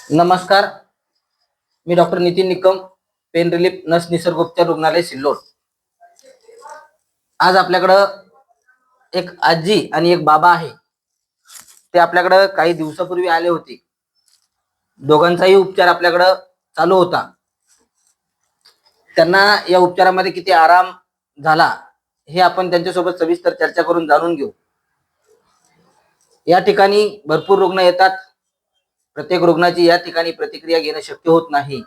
नमस्कार. मी doctor Nitin Nikam, pain relief नस निसर्गोपचार रुग्णालय सिल्लोड. आज आपल्याकडं एक आजी आणि एक बाबा आहे. ते आपल्याकडं काही दिवसापूर्वी आले होते. दोघांचाही उपचार आपल्याकडं चालू होता. त्यांना या उपचारामध्ये किती आराम झाला हे आपण त्यांच्यासोबत सविस्तर चर्चा करून जाणून घेऊ. या ठिकाणी भरपूर रुग्ण येतात. प्रत्येक रुग्णाची या ठिकाणी प्रतिक्रिया घेणं शक्य होत नाही.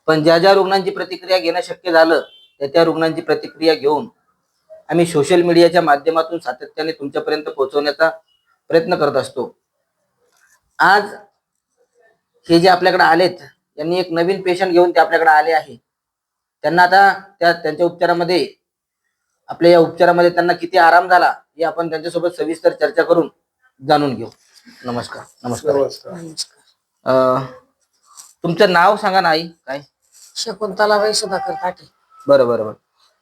पण ज्या ज्या रुग्णांची प्रतिक्रिया घेणं शक्य झालं त्या रुग्णांची प्रतिक्रिया घेऊन आम्ही सोशल मीडियाच्या माध्यमातून सातत्याने तुमच्यापर्यंत पोहोचवण्याचा प्रयत्न करत असतो. आज हे जे आपल्याकडे आलेत, यांनी एक नवीन पेशंट घेऊन ते आपल्याकडे आले आहे. त्यांना आता त्यांच्या उपचारामध्ये या उपचारामध्ये त्यांना किती आराम झाला हे आपण त्यांच्यासोबत सविस्तर चर्चा करून जाणून घेऊ. नमस्कार. नमस्कार. तुमचं नाव सांगा ना आई. काय? शकुंतलाबाई सुधाकर ताटे. बरं.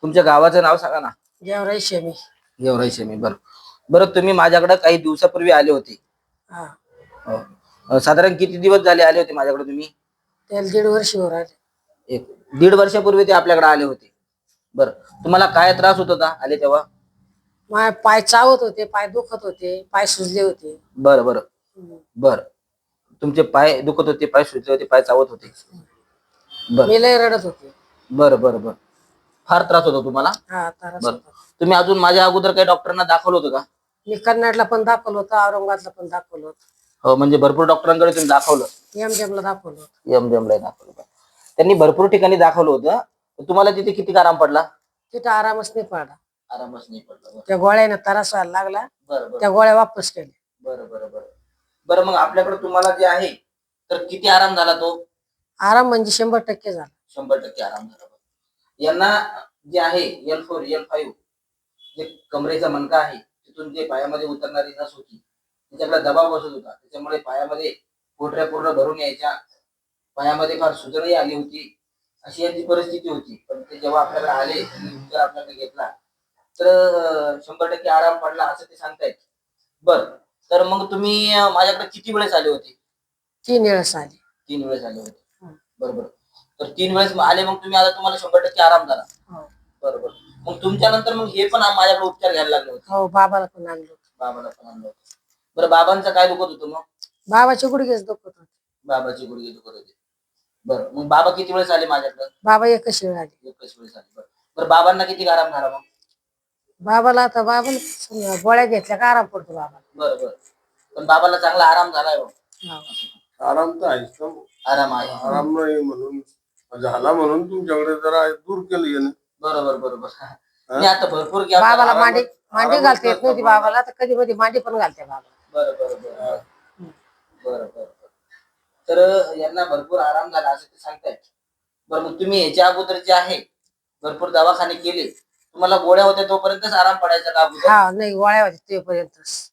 तुमच्या गावाचं नाव सांगा ना. गेवराई शेमी. गेवराई शेमी. बरं तुम्ही माझ्याकडे काही दिवसापूर्वी आले होते. साधारण किती दिवस झाले आले होते माझ्याकडे तुम्ही? त्याला 1.5 वर्ष वर आले. 1.5 वर्षापूर्वी ते आपल्याकडे आले होते. बरं तुम्हाला काय त्रास होत होता आले तेव्हा? माझे पाय चावत होते, पाय दुखत होते, पाय सुजले होते. बरं तुमचे पाय दुखत होते, पाय सुजले होते, पाय चावत होते. मी लय रडत होते. बरं फार त्रास होतो तुम्हाला? बरं तुम्ही अजून माझ्या अगोदर काही डॉक्टरांना दाखवलं होतं का? मी कर्नाटकला पण दाखवलं होतं, औरंगाबादला पण दाखवलं होतं. हो म्हणजे भरपूर डॉक्टरांकडे तुम्ही दाखवलं? एमजेमला दाखवलं होतं. एमजेमला दाखवलं. त्यांनी भरपूर ठिकाणी दाखवलं होतं. तुम्हाला तिथे किती आराम पडला? तिथं आरामच नाही पडला. आरामच नाही पडला. त्या गोळ्याने त्रास व्हायला लागला. त्या गोळ्या वापस केल्या. बरं मग आपल्याकडे तुम्हाला जे आहे तर किती आराम झाला तो? आराम म्हणजे 100% झाला. 100% आराम झाला. यांना जे आहे L4 L5 जे कमरेचा मणका आहे तिथून जे पायामध्ये उतरणारी नस होती त्याच्याकडे दबाव बसत होता. त्याच्यामुळे पायामध्ये पोटऱ्या पूर्ण भरून यायच्या, पायामध्ये फार सुजनही आली होती. अशी यांची परिस्थिती होती. पण ते जेव्हा आपल्याकडे आले उपचार आपल्याकडे घेतला तर 100% आराम पडला असं ते सांगतायत. बरं तर मग तुम्ही माझ्याकडे किती वेळेस आले होते? 3 वेळेस आले. 3 वेळेस आले होते. बरोबर. तर 3 वेळेस आले मग तुम्ही आता तुम्हाला 100% आराम झाला. बरोबर. मग तुमच्या नंतर मग हे पण माझ्याकडे उपचार घ्यायला लागले होते? हो, बाबाला पण आणलं. बरं बाबांचं काय दुखत होतं मग? बाबाचे गुडघेच दुखत होते. बाबाचे गुडघे दुखत होते. बरं मग बाबा किती वेळेस आले माझ्याकडे? बाबा एकच वेळ आले. एकच वेळेस आले. बरं बाबांना किती आराम झाला मग? बाबाला आता गोळ्या घेतल्या का आराम पडतो बाबाला. बरं पण बाबाला चांगला आराम झालाय. आराम तर आहेच. आराम आहे. आराम नाही म्हणून झाला म्हणून तुमच्याकडे जरा दूर केलं. बरोबर. मी आता भरपूर बाबाला मांडी घालते येत नव्हती बाबाला, तर कधी कधी मांडी पण घालते बाबा. बरं. तर यांना भरपूर आराम झाला असं ते सांगतायत. बरं मग तुम्ही याच्या अगोदर जे आहे भरपूर दवाखाने केले, तुम्हाला गोळ्या होत्या तोपर्यंतच आराम पडायचा का अगोदर? हा नाही, गोळ्या होत्या तोपर्यंतच.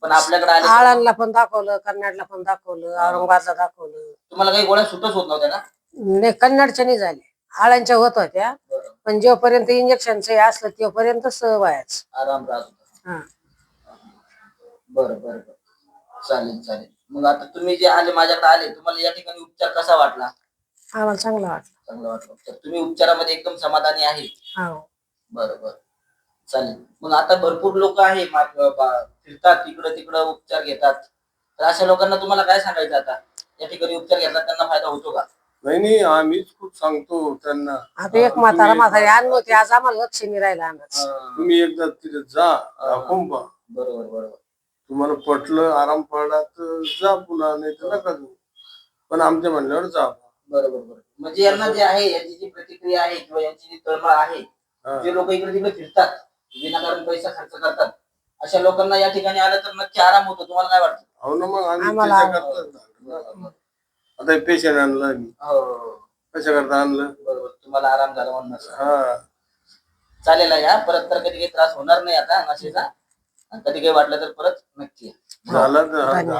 पण आपल्याकडे आले आळंदला पण दाखवलं, कर्नाटकला पण दाखवलं, औरंगाबादला दाखवलं. तुम्हाला काही गोळ्या सुटच होत नव्हत्या ना? नाही, कन्नडच्या नाही झाल्या, आळ्यांच्या होत होत्या. पण जोपर्यंत इंजेक्शनचं असलं तोपर्यंतच व्हायच आराम राहत होता. बरं. चालेल. मग आता तुम्ही जे आले माझ्याकडे आले, तुम्हाला या ठिकाणी उपचार कसा वाटला? आम्हाला चांगला वाटलं. तर तुम्ही उपचारामध्ये एकदम समाधानी आहे? बरं. चालेल. मग आता भरपूर लोक आहे फिरतात इकडं तिकडं उपचार घेतात, तर अशा लोकांना तुम्हाला काय सांगायचं आता? या ठिकाणी उपचार घेतला त्यांना फायदा होतो का? नाही आम्हीच खूप सांगतो त्यांना. आता एक म्हातारी आणलं होते, आज आम्हाला लक्ष नाही राहिला आणाच. तुम्ही एकदा तिथे जा, दाखवून पहा. बरोबर. तुम्हाला पटलं, आराम पडला तर जा, पुन्हा नाही तर नका जाऊ. पण आमच्या म्हणल्यावर जा. बरोबर. म्हणजे यांना जे आहे यांची जी प्रतिक्रिया आहे किंवा यांची जी तळमळ आहे, जे लोक इकडे तिकडे फिरतात, विनाकारण पैसा खर्च करतात, अशा लोकांना या ठिकाणी आलं तर नक्की आराम होतो. तुम्हाला काय वाटतं? हो ना, मग आम्ही आता पेशंट आणलं, कशा करता आणलं? बरोबर. तुम्हाला आराम झाला म्हणून. चालेल या परत तर कधी काही त्रास होणार नाही आता नशेचा. कधी काही वाटलं तर परत नक्की झालं.